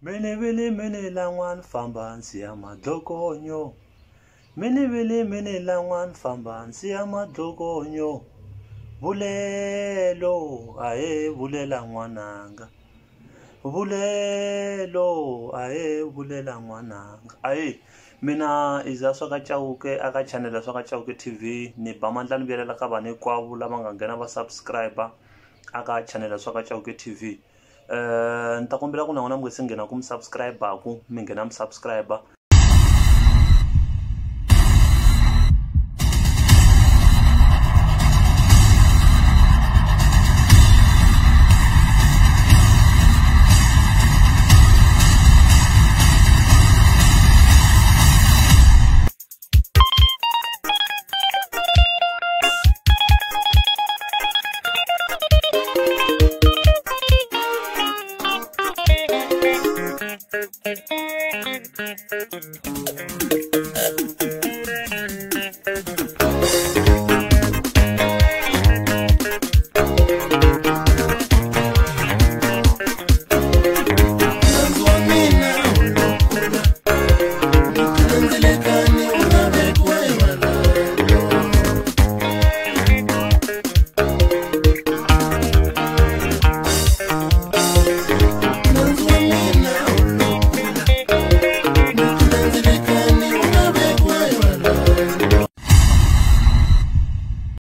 Mene vele mene langwan famba nsiya madlokonyo. Mene vele mene langwan famba nsiya madlokonyo. Bulelo ae bulela ngwananga. Bulelo ae bulela ngwananga. Ae mina iza swaka chauke aka channel swaka chauke TV ni bamandla nibelela ka bane kwabo lava nga nghena va subscriber aka channel swaka chauke TV. Nta kombela ku na n'wina mi nghena ku mi subscriber ku mi nghena mi subscriber.